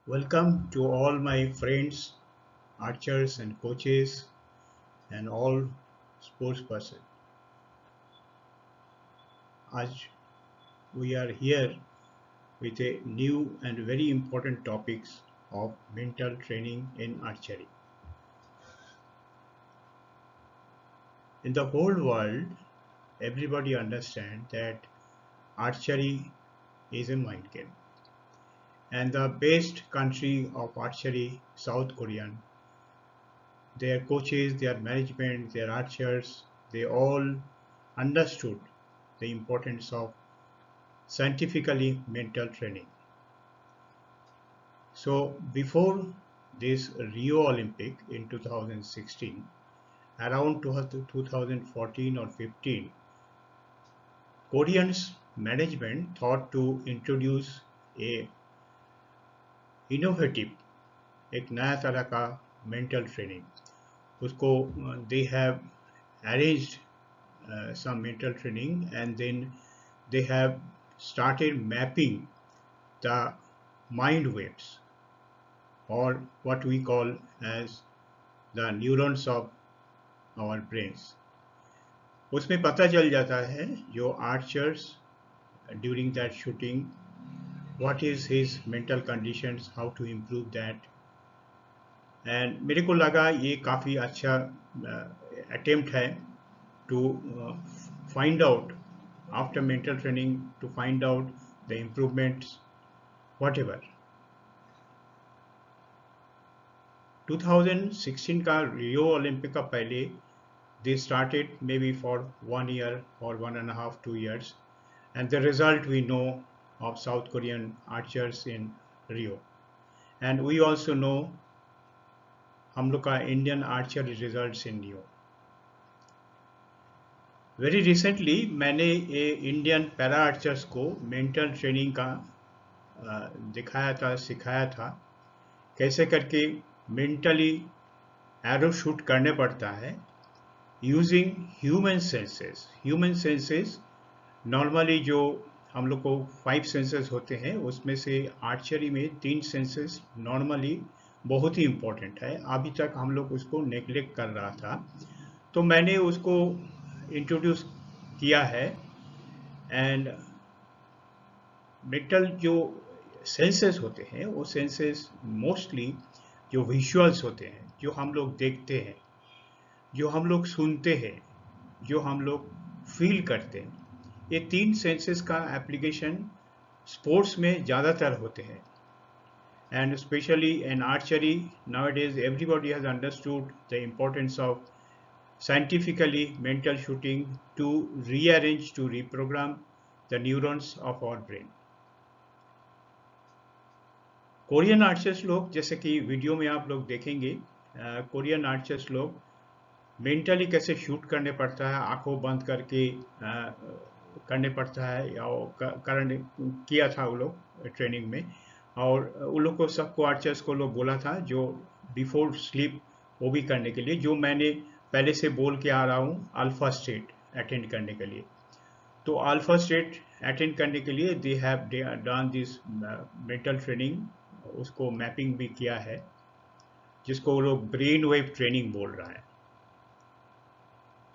Welcome to all my friends, archers and coaches, and all sports person. आज we are here with a new and very important topics of mental training in archery. In the whole world, everybody understands that archery is a mind game. And the best country of archery, South Korean, their coaches, their management, their archers, they all understood the importance of scientifically mental training. So before this Rio Olympic in 2016, around 2014 or 15, Koreans management thought to introduce a innovative, एक नया तरह का mental training. उसको they have arranged some mental training, and then they have started mapping the mind waves, or what we call as the neurons of our brains. उसमें पता चल जाता है जो archers during that shooting, what is his mental conditions, how to improve that. And मेरे को लगा ये काफ़ी अच्छा attempt है to find out after mental training, to find out the improvements, whatever. 2016 का रियो ओलंपिक का पहले they started maybe for 1 year or 1.5 2 years, and the result we know of South Korean archers in Rio, and we also know हम लोग का Indian archer results in Rio. Very recently मैंने ये Indian para archers को mental training का दिखाया था, सिखाया था कैसे करके मेंटली एरो शूट करने पड़ता है using human senses. Human senses normally जो हम लोग को 5 सेंसेस होते हैं, उसमें से आर्चरी में 3 सेंसेस नॉर्मली बहुत ही इम्पोर्टेंट है. अभी तक हम लोग उसको नेग्लेक्ट कर रहा था, तो मैंने उसको इंट्रोड्यूस किया है. एंड मेंटल जो सेंसेस होते हैं वो सेंसेस मोस्टली जो विजुअल्स होते हैं, जो हम लोग देखते हैं, जो हम लोग सुनते हैं, जो हम लोग फील करते हैं, ये 3 सेंसेस का एप्लीकेशन स्पोर्ट्स में ज़्यादातर होते हैं. And specially in archery nowadays everybody has understood the importance of scientifically mental shooting to rearrange, to reprogram the neurons of our brain. Korean archers लोग, जैसे कि वीडियो में आप लोग देखेंगे, कोरियन आर्चर्स लोग मेंटली कैसे शूट करने पड़ता है, आंखों बंद करके करने पड़ता है, या करने किया था वो लोग ट्रेनिंग में. और उन लोग को, सबको आर्चर्स को लोग बोला था जो बिफोर स्लीप वो भी करने के लिए, जो मैंने पहले से बोल के आ रहा हूँ, अल्फा स्टेट अटेंड करने के लिए. तो अल्फा स्टेट अटेंड करने के लिए they have done this mental training, उसको मैपिंग भी किया है, जिसको वो लोग ब्रेन वेव ट्रेनिंग बोल रहा है.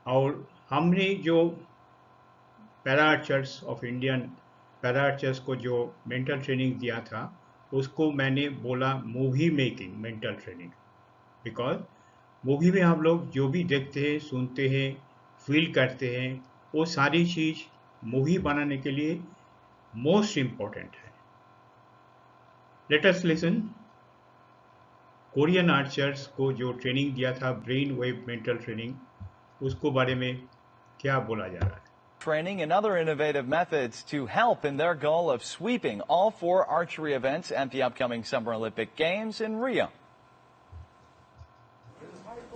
और हमने जो para archers of Indian para archers को जो मेंटल ट्रेनिंग दिया था, उसको मैंने बोला movie making mental training. Because movie में हम लोग जो भी देखते हैं, सुनते हैं, फील करते हैं, वो सारी चीज़ मूवी बनाने के लिए मोस्ट इम्पोर्टेंट है. Let us listen. Korean archers को जो ट्रेनिंग दिया था, ब्रेन वेव मेंटल ट्रेनिंग, उसको बारे में क्या बोला जा रहा है. Training and other innovative methods to help in their goal of sweeping all 4 archery events at the upcoming Summer Olympic Games in Rio.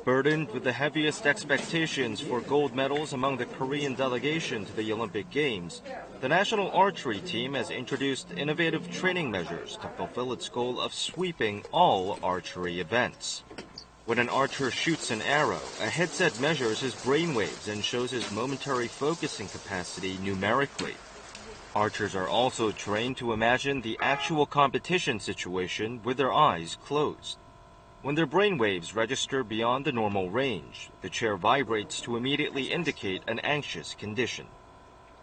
Burdened with the heaviest expectations for gold medals among the Korean delegation to the Olympic Games, the national archery team has introduced innovative training measures to fulfill its goal of sweeping all archery events. When an archer shoots an arrow, a headset measures his brainwaves and shows his momentary focusing capacity numerically. Archers are also trained to imagine the actual competition situation with their eyes closed. When their brainwaves register beyond the normal range, the chair vibrates to immediately indicate an anxious condition.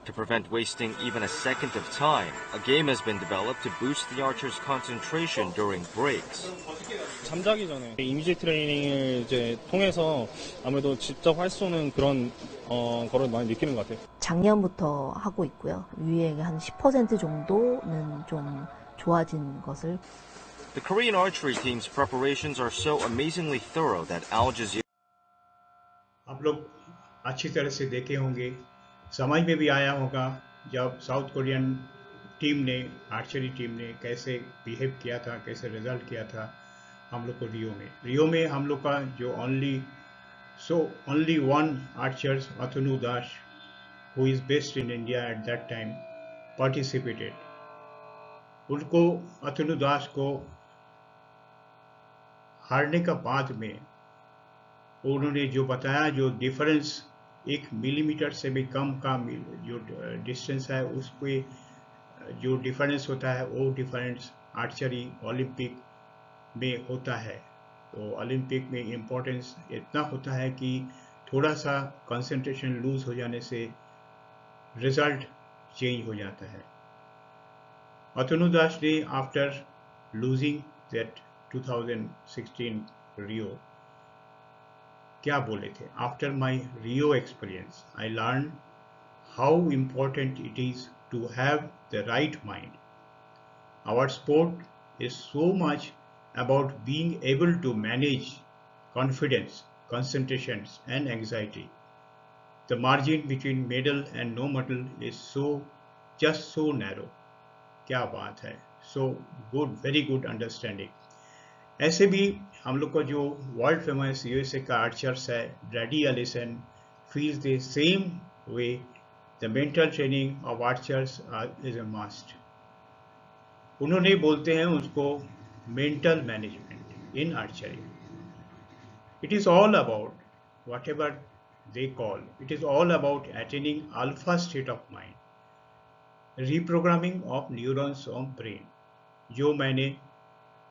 To prevent wasting even a second of time, a game has been developed to boost the archer's concentration during breaks. 잠자기 전에 이미지 트레이닝을 이제 통해서 아무래도 직접 할 수 있는 그런 거를 많이 느끼는 것 같아요. 작년부터 하고 있고요. 유의액의 한 10% 정도는 좀 좋아진 것을. The Korean archery team's preparations are so amazingly thorough that Al Jazeera आप लोग अच्छी तरह से देखे होंगे, समझ में भी आया होगा जब साउथ कोरियन टीम ने, आर्चरी टीम ने कैसे बिहेव किया था, कैसे रिजल्ट किया था हम लोग को रियो में हम लोग का जो only one archer, Athanu Das, who is based in India at that time, participated. उनको अथनु दास को हारने का बाद में उन्होंने जो बताया, जो डिफरेंस 1 मिलीमीटर से भी कम का जो डिस्टेंस है, उस पे जो डिफरेंस होता है वो डिफरेंस आर्चरी ओलंपिक में होता है। तो ओलंपिक में इम्पोर्टेंस इतना होता है कि थोड़ा सा कंसंट्रेशन लूज हो जाने से रिजल्ट चेंज हो जाता है। अतनु दास ने आफ्टर लूजिंग दैट 2016 रियो क्या बोले थे? After my Rio experience I learn how important it is to have the right mind. Our sport is so much about being able to manage confidence, concentrations and anxiety. The margin between medal and no medal is just so narrow. क्या बात है, so good, very good understanding. ऐसे भी हम लोग को जो world famous USA का आर्चर्स है, Brady Ellison, feels the same way the mental training of archers is a must. उन्होंने बोलते हैं उसको mental management in archery. It is all about whatever they call, it is all about attaining alpha state of mind, reprogramming of neurons of brain, जो मैंने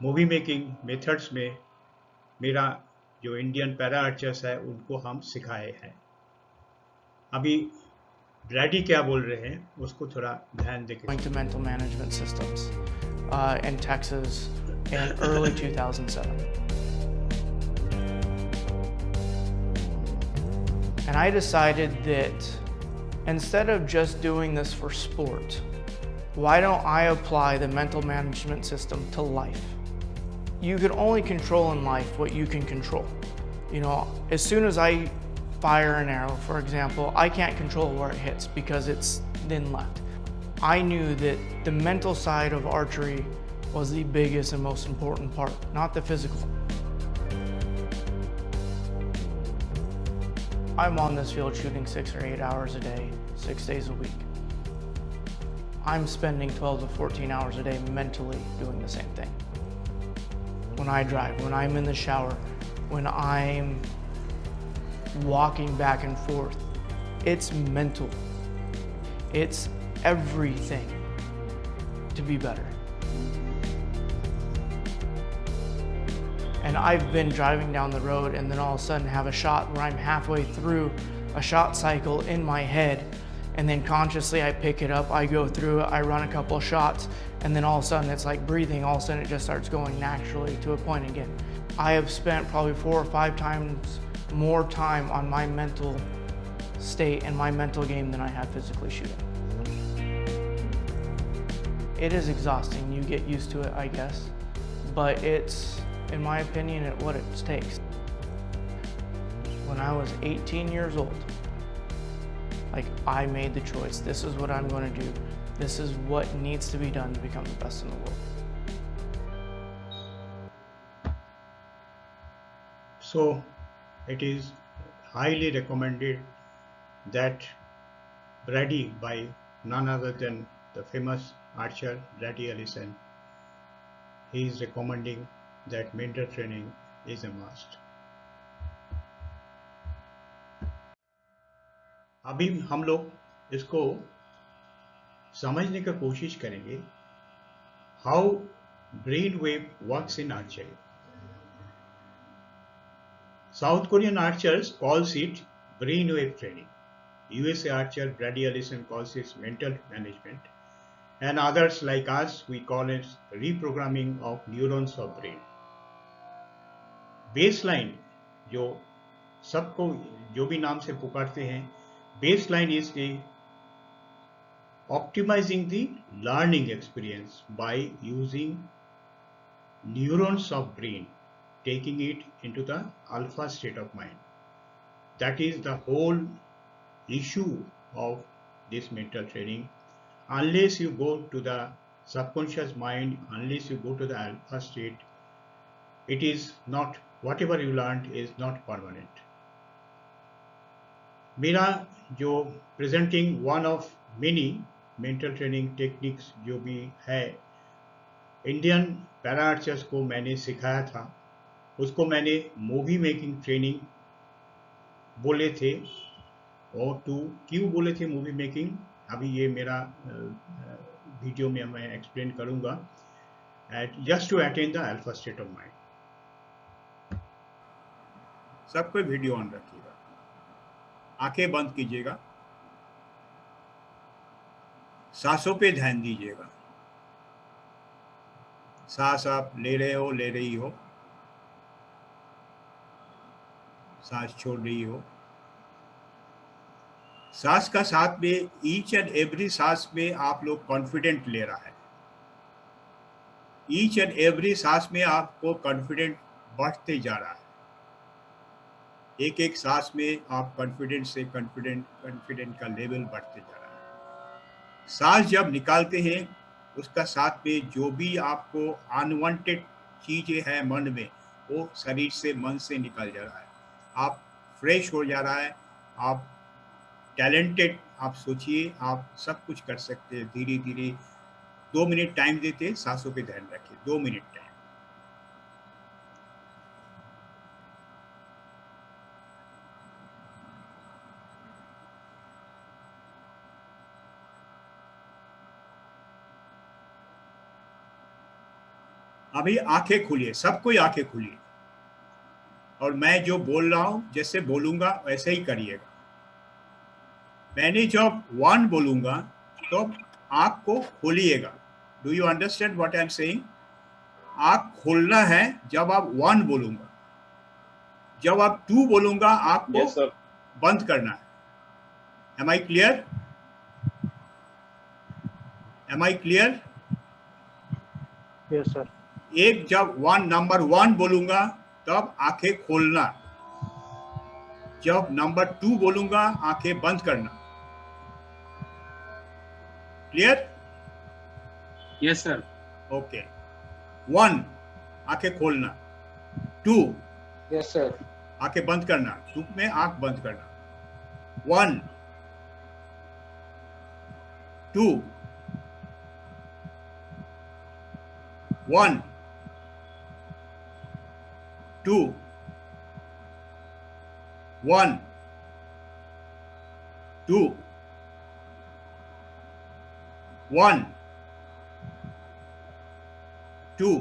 movie making methods में मेरा जो Indian para archers है उनको हम सिखाए हैं। अभी ब्रैडी क्या बोल रहे हैं उसको थोड़ा ध्यान देखें। Going to mental management systems in Texas in early 2007. And I decided that instead of just doing this for sport, why don't I apply the mental management system to life? You can only control in life what you can control. You know, as soon as I fire an arrow, for example, I can't control where it hits because it's then left. I knew that the mental side of archery was the biggest and most important part, not the physical. I'm on this field shooting 6 or 8 hours a day, 6 days a week. I'm spending 12 to 14 hours a day mentally doing the same thing. When I drive, when I'm in the shower, when I'm walking back and forth, it's mental. It's everything to be better. And I've been driving down the road and then all of a sudden have a shot where I'm halfway through a shot cycle in my head, and then consciously I pick it up, I go through it, I run a couple of shots, and then all of a sudden it's like breathing, all of a sudden it just starts going naturally to a point again. I have spent probably 4 or 5 times more time on my mental state and my mental game than I have physically shooting. It is exhausting, you get used to it, I guess, but it's, in my opinion, at what it takes. When I was 18 years old, like, I made the choice. This is what I'm going to do. This is what needs to be done to become the best in the world. So it is highly recommended that Brady, by none other than the famous archer Brady Ellison, he is recommending that mental training is a must. अभी हम लोग इसको समझने की कोशिश करेंगे how brain wave works in archery. South Korean archers calls it brainwave training. USA archer Brady Ellison calls it mental management, and others like us we call it reprogramming of neurons of brain. Baseline जो सबको जो भी नाम से पुकारते हैं, baseline is the optimizing the learning experience by using neurons of brain, taking it into the alpha state of mind. That is the whole issue of this mental training. Unless you go to the subconscious mind, unless you go to the alpha state, it is not, whatever you learned is not permanent. मेरा जो presenting one of many mental training techniques जो भी है, Indian para archers को मैंने सिखाया था, उसको मैंने मूवी मेकिंग ट्रेनिंग बोले थे. और क्यों बोले थे मूवी मेकिंग, अभी ये मेरा वीडियो में मैं एक्सप्लेन करूंगा. Just to attain the alpha state of mind. सबको वीडियो ऑन रखिएगा, आंखें बंद कीजिएगा, सांसों पे ध्यान दीजिएगा. सांस आप ले रहे हो, ले रही हो, सांस छोड़ रही हो. सांस का साथ में ईच एंड एवरी सांस में आप लोग कॉन्फिडेंट ले रहा है. ईच एंड एवरी सांस में आपको कॉन्फिडेंट बढ़ते जा रहा है. एक एक सांस में आप कॉन्फिडेंट से कॉन्फिडेंट का लेवल बढ़ते जा रहा है. सांस जब निकालते हैं उसका साथ में जो भी आपको अनवांटेड चीजें हैं मन में, वो शरीर से मन से निकल जा रहा है. आप फ्रेश हो जा रहा है, आप टैलेंटेड, आप सोचिए आप सब कुछ कर सकते हैं. धीरे धीरे 2 मिनट टाइम देते, सांसों पे ध्यान रखिए. 2 मिनट टाइम. अभी आंखें खोलिए, सब कोई आंखें खोलिए, और मैं जो बोल रहा हूं जैसे बोलूंगा वैसे ही करिएगा. मैंने जब 1 बोलूंगा तो आंख को खोलिएगा. Do you understand what I am saying? आंख खोलना है जब आप 1 बोलूंगा. जब आप 2 बोलूंगा आंख को बंद करना है. Am I clear? Am I clear? Yes sir. एक जब नंबर 1 बोलूंगा तब आंखें खोलना. जब नंबर 2 बोलूंगा आंखें बंद करना. क्लियर? Yes sir. ओके. 1 आंखें खोलना. 2 यस सर. आंखें बंद करना. 2 में आंख बंद करना. 1 2 1 2 1 2 1 2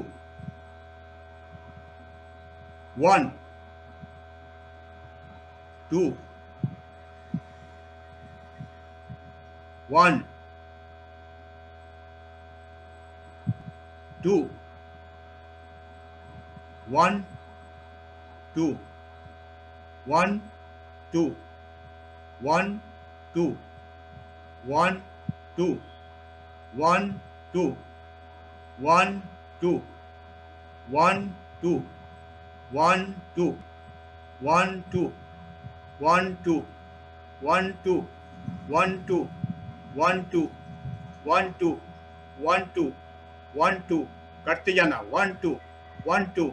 1 2 1 2 1 2 1 2 1 2 1 2 1 2 1 2 1 2 1 2 1 2 1 2 1 2 1 2 1 2 1 2 1 2 1 2 करते जाना. 1 2 1 2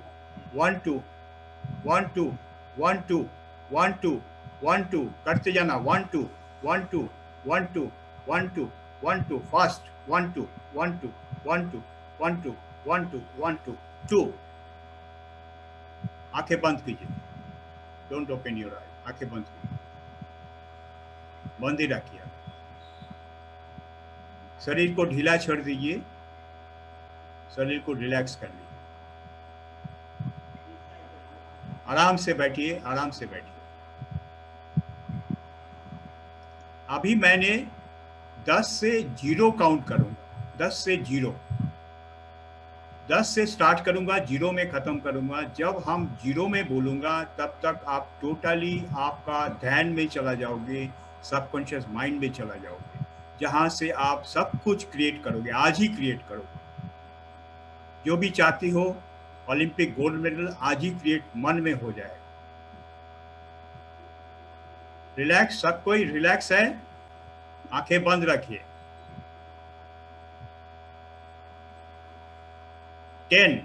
1 2 1 2 1 2 1 2 1 2 करते जाना. 1 2 1 2 1 2 1 2 1 2 फास्ट. 1 2 1 2 1 2 1 2 1 2 1 2 2. आंखें बंद कीजिए. डोंट ओपन योर आई. आंखें बंद कीजिए, बंद ही रखिए. शरीर को ढीला छोड़ दीजिए, शरीर को रिलैक्स कर लीजिए, आराम से बैठिए, आराम से बैठिए। अभी मैंने 10 से 0 काउंट करूंगा, 10 से 0, 10 से स्टार्ट करूंगा, 0 में खत्म करूंगा। जब हम 0 में बोलूंगा तब तक आप टोटली आपका ध्यान में चला जाओगे, सबकॉन्शियस माइंड में चला जाओगे, जहां से आप सब कुछ क्रिएट करोगे, आज ही क्रिएट करोगे। जो भी चाहती हो ओलंपिक गोल्ड मेडल आज ही क्रिएट मन में हो जाएगा। रिलैक्स, सब कोई रिलैक्स है, आंखें बंद रखिए। 10,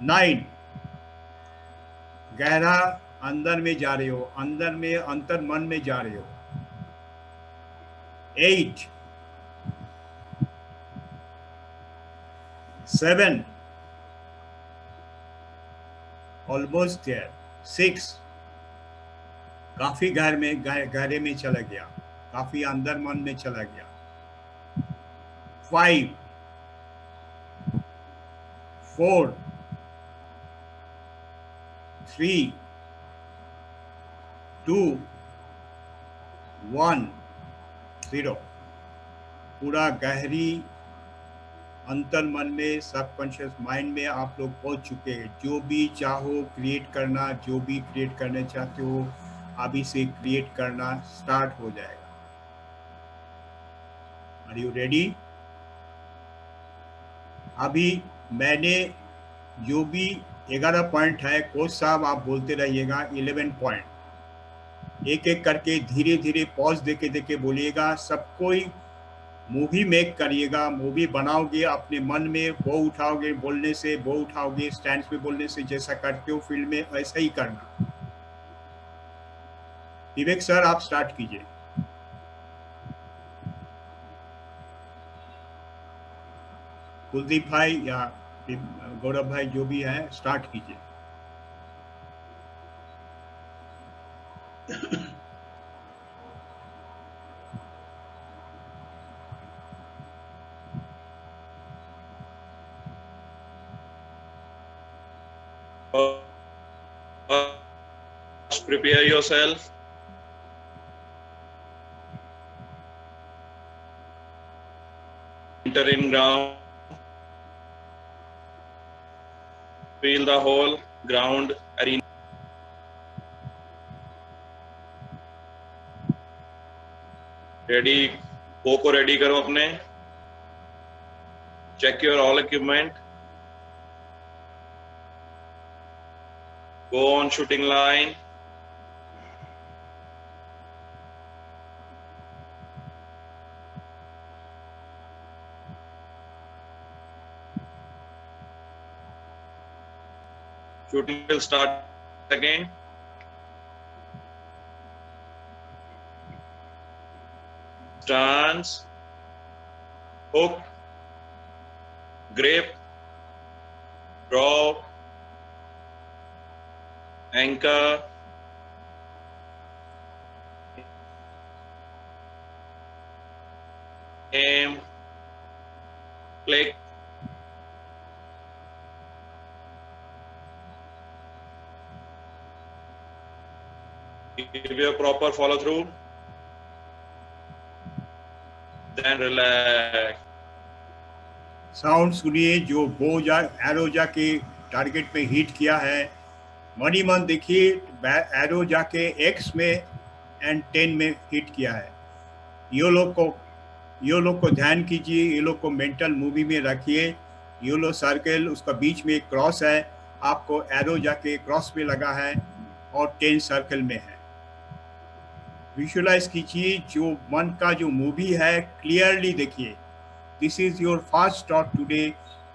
9, गहरा अंदर में जा रहे हो, अंदर में अंतर मन में जा रहे हो। 8, 7, ऑलमोस्ट देयर। 6, काफी गहरे में चला गया, काफी अंदर मन में चला गया। 5, 4, 3, 2, 1, 0। पूरा गहरी अंतर मन में, सबकॉन्शियस माइंड में आप लोग पहुंच चुके हैं। जो भी चाहो क्रिएट करना, जो भी क्रिएट करना चाहते हो अभी से क्रिएट करना स्टार्ट हो जाएगा। Are you ready? अभी मैंने जो भी 11 पॉइंट है, कोच साहब आप बोलते रहिएगा 11 पॉइंट, एक एक करके धीरे धीरे पॉज देके देके बोलिएगा। सब कोई मूवी मेक करिएगा, मूवी बनाओगे अपने मन में, वो उठाओगे बोलने से, वो उठाओगे स्टैंड पे बोलने से, जैसा करते हो फील्ड में ऐसा ही करना। विवेक सर आप स्टार्ट कीजिए। कुलदीप भाई या गौरव भाई जो भी है स्टार्ट कीजिए। Prepare yourself. Enter in ground. Feel the whole ground arena. Ready? Go को ready करो अपने. Check your all equipment. Go on shooting line. Shooting will start again. Stance, hook, grip, drop, anchor, aim, click. Give you a proper follow through. Then relax. Sound सुनिए, जो बो जा arrow जाके target में hit किया है, money मन देखिए, एरो जाके एक्स में एंड 10 में हिट किया है। ये लोग को ध्यान कीजिए, ये लोग को मेंटल मूवी में रखिए। ये लो सर्कल, उसका बीच में एक क्रॉस है, आपको एरो जाके क्रॉस पे लगा है और 10 सर्कल में है। विजुअलाइज कीजिए, जो मन का जो मूवी है क्लियरली देखिए। This is your first shot today.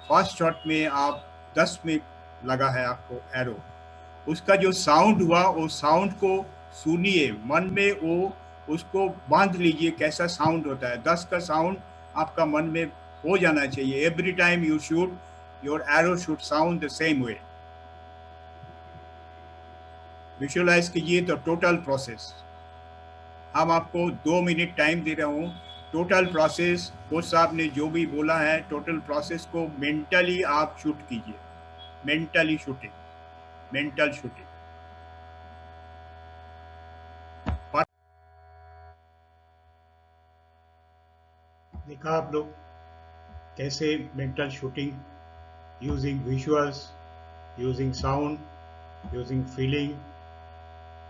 First shot में आप 10 में लगा है आपको एरो, उसका जो साउंड हुआ वो साउंड को सुनिए, मन में वो उसको बांध लीजिए कैसा साउंड होता है। 10 का साउंड आपका मन में हो जाना चाहिए। Every time you shoot, your arrow should sound the same way. Visualise कीजिए द टोटल प्रोसेस। हम आपको 2 मिनट टाइम दे रहा हूँ। टोटल प्रोसेस कोच साहब ने जो भी बोला है, टोटल प्रोसेस को मेंटली आप शूट कीजिए, मेंटली शूटिंग, मेंटल शूटिंग। देखा आप लोग कैसे mental shooting, using visuals, using sound, using feeling,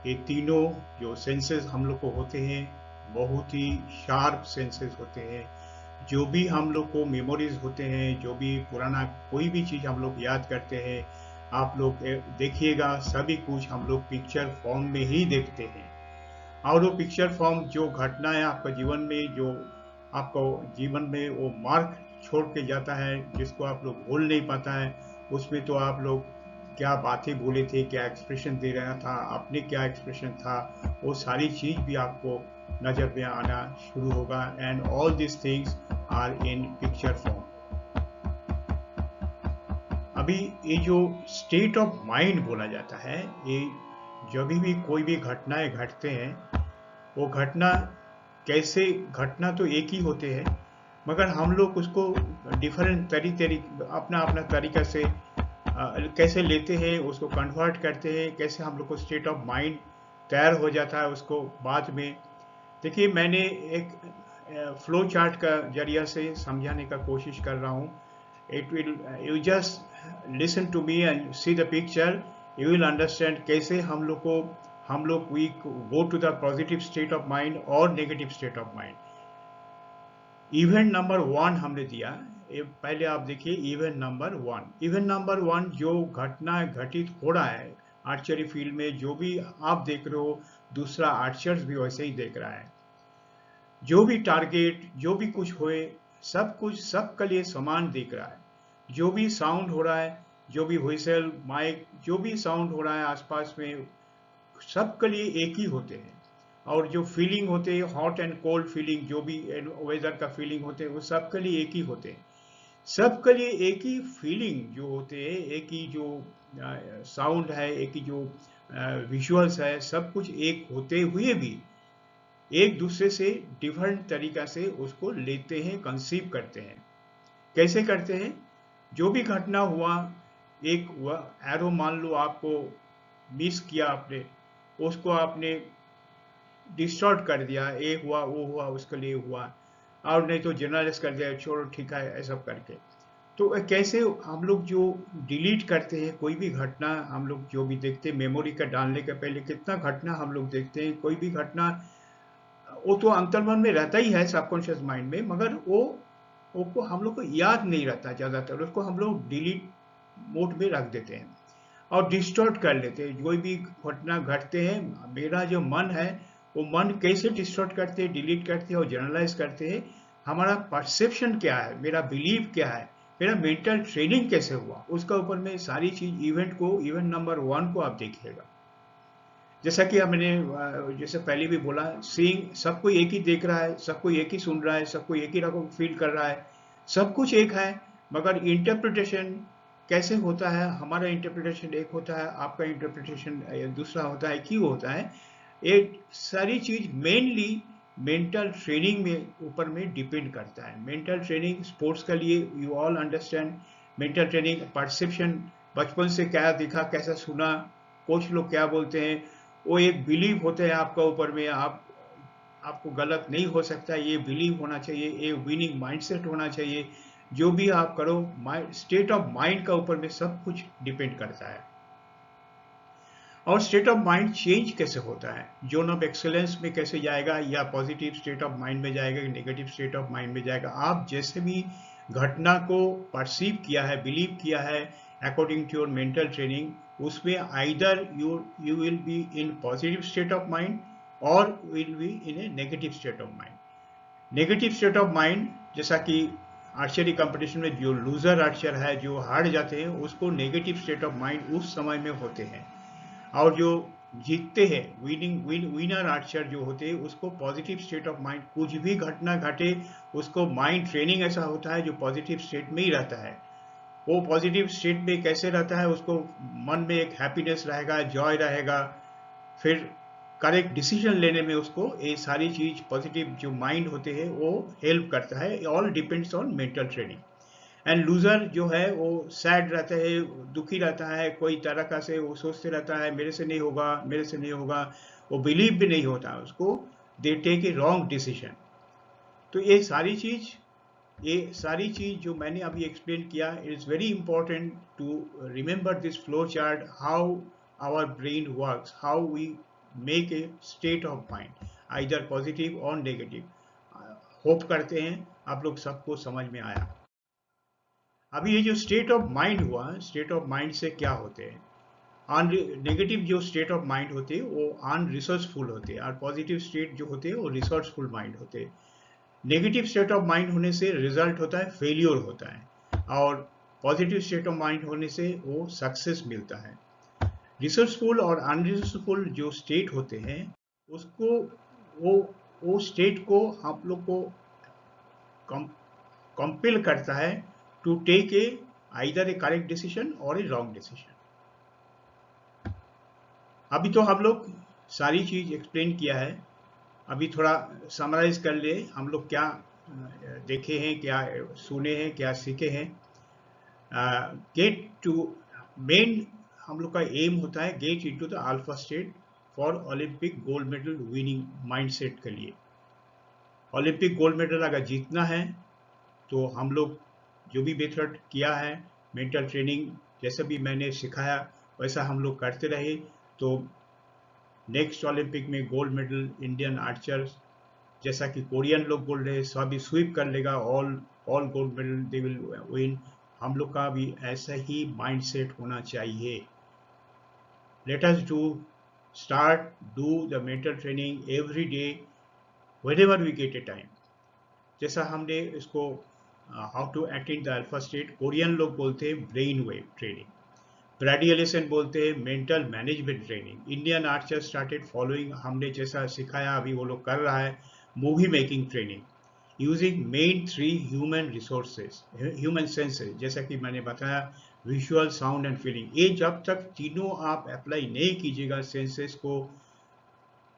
ये तीनों जो सेंसेस हम लोग को होते हैं बहुत ही शार्प सेंसेस होते हैं। जो भी हम लोग को मेमोरीज होते हैं, जो भी पुराना कोई भी चीज़ हम लोग याद करते हैं, आप लोग देखिएगा सभी कुछ हम लोग पिक्चर फॉर्म में ही देखते हैं। और वो पिक्चर फॉर्म जो घटना है आपका जीवन में, जो आपको जीवन में वो मार्क छोड़ के जाता है, जिसको आप लोग भूल नहीं पाता है, उसमें तो आप लोग क्या बातें बोले थे, क्या एक्सप्रेशन दे रहा था, अपने क्या एक्सप्रेशन था, वो सारी चीज़ भी आपको नज़र में आना शुरू होगा। And all this things are in picture form. अभी ये जो स्टेट ऑफ माइंड बोला जाता है, ये जब भी कोई भी घटनाएं घटते हैं, वो घटना कैसे, घटना तो एक ही होते हैं मगर हम लोग उसको डिफरेंट अपना अपना तरीका से कैसे लेते हैं, उसको कन्वर्ट करते हैं, कैसे हम लोग को स्टेट ऑफ माइंड तैयार हो जाता है उसको बाद में। देखिए मैंने एक फ्लो चार्ट का जरिया से समझाने का कोशिश कर रहा हूँ। You just listen to me and see the picture, you will understand कैसे हम लोग we go to the positive state of mind और negative state of mind. Event number 1 हमने दिया, पहले आप देखिए इवेंट नंबर 1। इवेंट नंबर 1 जो घटना घटित हो रहा है आर्चरी फील्ड में, जो भी आप देख रहे हो दूसरा आर्चर्स भी वैसे ही देख रहा है। जो भी टारगेट, जो भी कुछ होए, सब कुछ सबके लिए समान दिख रहा है। जो भी साउंड हो रहा है, जो भी व्हिसल, माइक, जो भी साउंड हो रहा है आसपास में, सबके लिए एक ही होते हैं। और जो फीलिंग होते हैं, हॉट एंड कोल्ड फीलिंग, जो भी वेदर का फीलिंग होते हैं, वो सबके लिए एक ही होते हैं। सबके लिए एक ही फीलिंग जो होते हैं, एक ही जो साउंड है, एक ही जो विजुअल्स है, सब कुछ एक होते हुए भी एक दूसरे से डिफरेंट तरीका से उसको लेते हैं, कंसीव करते हैं। कैसे करते हैं? जो भी घटना हुआ, एक एरो मान लो आपको मिस किया आपने, उसको आपने डिस्टॉर्ट कर दिया, ये हुआ वो हुआ उसके लिए हुआ, और नहीं तो जनरलाइज कर दिया, छोड़ो ठीक है ऐसा करके। तो कैसे हम लोग जो डिलीट करते हैं कोई भी घटना, हम लोग जो भी देखते हैं मेमोरी का डालने के पहले कितना घटना हम लोग देखते हैं, कोई भी घटना वो तो अंतर्मन में रहता ही है, सबकॉन्शियस माइंड में, मगर वो हम लोग को याद नहीं रहता ज़्यादातर, उसको हम लोग डिलीट मोड में रख देते हैं और डिस्टॉर्ट कर लेते हैं। कोई भी घटना घटते हैं, मेरा जो मन है वो मन कैसे डिस्टॉर्ट करते हैं, डिलीट करते हैं और जनरलाइज करते हैं। हमारा परसेप्शन क्या है, मेरा बिलीव क्या है, मेरा मेंटल ट्रेनिंग कैसे हुआ, उसका ऊपर में सारी चीज इवेंट नंबर 1 को आप देखिएगा। जैसा कि हमने जैसे पहले भी बोला, सीइंग, सबको एक ही देख रहा है, सबको एक ही सुन रहा है, सबको एक ही रकम फील कर रहा है, सब कुछ एक है, मगर इंटरप्रिटेशन कैसे होता है, हमारा इंटरप्रिटेशन एक होता है, आपका इंटरप्रिटेशन दूसरा होता है। क्यों होता है? ये सारी चीज मेनली मेंटल ट्रेनिंग में ऊपर में डिपेंड करता है। मेंटल ट्रेनिंग स्पोर्ट्स के लिए, you all understand, mental training perception, बचपन से क्या दिखा, कैसा सुना, कोच लोग क्या बोलते हैं, वो एक बिलीव होते हैं आपका ऊपर में, आपको गलत नहीं हो सकता, ये बिलीव होना चाहिए, ये विनिंग माइंडसेट होना चाहिए। जो भी आप करो, स्टेट ऑफ माइंड का ऊपर में सब कुछ डिपेंड करता है। और स्टेट ऑफ माइंड चेंज कैसे होता है, जोन ऑफ एक्सेलेंस में कैसे जाएगा, या पॉजिटिव स्टेट ऑफ माइंड में जाएगा, नेगेटिव स्टेट ऑफ माइंड में जाएगा। आप जैसे भी घटना को परसीव किया है, बिलीव किया है according to your mental training, उसमें either you will be in positive state of mind और will be in a negative state of mind. Negative state of mind, जैसा कि आर्चरी कंपटीशन में जो लूजर आर्चर है, जो हार जाते हैं, उसको नेगेटिव स्टेट ऑफ माइंड उस समय में होते हैं, और जो जीतते हैं, विनर आर्चर जो होते हैं, उसको पॉजिटिव स्टेट ऑफ माइंड, कुछ भी घटना घटे उसको माइंड ट्रेनिंग ऐसा होता है जो पॉजिटिव स्टेट में ही रहता है। वो पॉजिटिव स्टेट में कैसे रहता है, उसको मन में एक हैप्पीनेस रहेगा, जॉय रहेगा, फिर करेक्ट डिसीजन लेने में उसको ये सारी चीज पॉजिटिव जो माइंड होते हैं वो हेल्प करता है. All depends on mental training. And loser जो है वो सैड रहता है, दुखी रहता है, कोई तरह का से वो सोचते रहता है मेरे से नहीं होगा, मेरे से नहीं होगा, वो बिलीव भी नहीं होता उसको. They take a wrong decision. तो ये सारी चीज जो मैंने अभी एक्सप्लेन किया, it is very important to remember this flow chart, how our brain works, how we make a state of mind, either positive और नेगेटिव. होप करते हैं आप लोग सबको समझ में आया. अभी ये जो स्टेट ऑफ माइंड हुआ, स्टेट ऑफ माइंड से क्या होते हैं. नेगेटिव जो स्टेट ऑफ माइंड होते हैं वो अनरिसर्चफुल होते हैं, और पॉजिटिव स्टेट जो होते हैं वो रिसर्चफुल माइंड होते हैं. नेगेटिव स्टेट ऑफ माइंड होने से रिजल्ट होता है फेलियर होता है, और पॉजिटिव स्टेट ऑफ माइंड होने से वो सक्सेस मिलता है. रिसर्चफुल और अनरिसर्चफुल जो स्टेट होते हैं उसको वो स्टेट को आप लोग को कंपेल करता है to take a either a correct decision और ए रॉन्ग डिसीजन. अभी तो हम लोग सारी चीज एक्सप्लेन किया है. अभी थोड़ा समराइज कर ले, हम लोग क्या देखे हैं, क्या सुने हैं, क्या सीखे हैं. गेट टू मेन हम लोग का एम होता है get into the alpha state for Olympic gold medal winning mindset के लिए. ओलंपिक गोल्ड मेडल अगर जीतना है तो हम लोग जो भी मेथड किया है, मेंटल ट्रेनिंग जैसा भी मैंने सिखाया वैसा हम लोग करते रहे, तो नेक्स्ट ओलंपिक में गोल्ड मेडल इंडियन आर्चर्स, जैसा कि कोरियन लोग बोल रहे हैं, सभी स्वीप कर लेगा, all gold medal they will win. हम लोग का भी ऐसा ही माइंडसेट होना चाहिए. Let us do the mental training every day whenever we get a time. जैसा हमने इसको how to attain the alpha state, Korean लोग बोलते हैं brain wave training, Brady Ellison बोलते हैं mental management training. Indian archer started following, हमने जैसा सिखाया अभी वो लोग कर रहा है movie making training using main 3 human senses, जैसा कि मैंने बताया विजुअल, साउंड एंड फीलिंग. ये जब तक तीनों आप अप्लाई नहीं कीजिएगा सेंसेस को,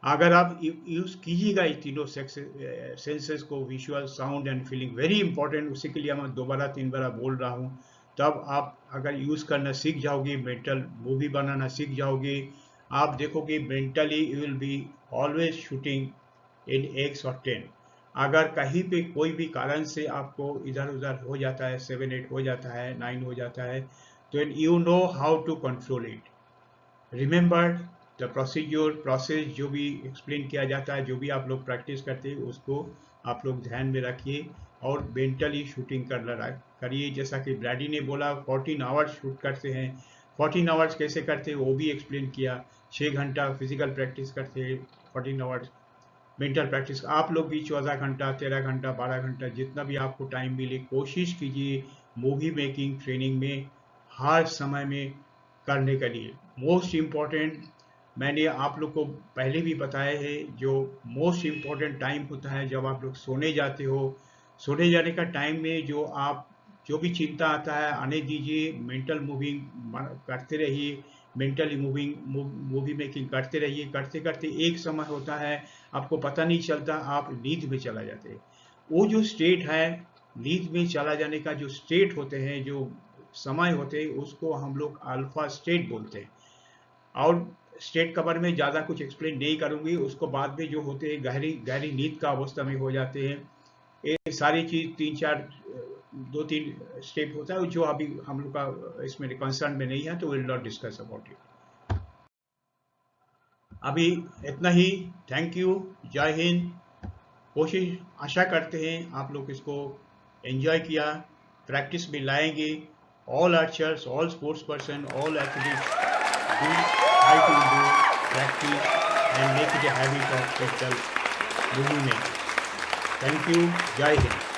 अगर आप यूज कीजिएगा ये तीनों सेंसेस को, visual, sound and feeling, very important. उसी के लिए मैं 2-3 बार बोल रहा हूँ. तब आप अगर यूज करना सीख जाओगे, मेंटल मूवी बनाना सीख जाओगे, आप देखोगे mentally you will be always shooting in X और 10. अगर कहीं पे कोई भी कारण से आपको इधर उधर हो जाता है, 7-8 हो जाता है, 9 हो जाता है, तो you know how to control it. Remember the process जो भी एक्सप्लेन किया जाता है, जो भी आप लोग प्रैक्टिस करते हैं उसको आप लोग ध्यान में रखिए और मेंटली शूटिंग करिए. जैसा कि ब्रैडी ने बोला 14 आवर्स शूट करते हैं. 14 आवर्स कैसे करते हैं वो भी एक्सप्लेन किया. 6 घंटा फिजिकल प्रैक्टिस करते हैं, 14 आवर्स मेंटल प्रैक्टिस. आप लोग भी 14 घंटा, 13 घंटा, 12 घंटा, जितना भी आपको टाइम मिले कोशिश कीजिए मूवी मेकिंग ट्रेनिंग में हर समय में करने के लिए. मोस्ट इम्पॉर्टेंट मैंने आप लोग को पहले भी बताया है, जो मोस्ट इम्पॉर्टेंट टाइम होता है जब आप लोग सोने जाते हो. सोने जाने का टाइम में जो भी चिंता आता है आने दीजिए, मेंटल मूविंग करते रहिए, मेंटली मूवी मेकिंग करते रहिए. करते करते एक समय होता है आपको पता नहीं चलता, आप नींद में चला जाते हैं. वो जो स्टेट है नींद में चला जाने का, जो स्टेट होते हैं, जो समय होते हैं, उसको हम लोग अल्फा स्टेट बोलते हैं. और स्टेट कवर में ज़्यादा कुछ एक्सप्लेन नहीं करूँगी, उसको बाद में जो होते हैं गहरी नींद का अवस्था में हो जाते हैं. ये सारी चीज़ 2-3 स्टेप होता है जो अभी हम लोग का इसमें कंसर्न में नहीं है, तो will not discuss about it. अभी इतना ही. Thank you. जय हिंद. कोशिश आशा करते हैं आप लोग इसको एंजॉय किया, प्रैक्टिस में लाएंगे. All archers, all sports person, all athletes try to do practice and make it a habit of mental movement. Thank you. Jai Hind.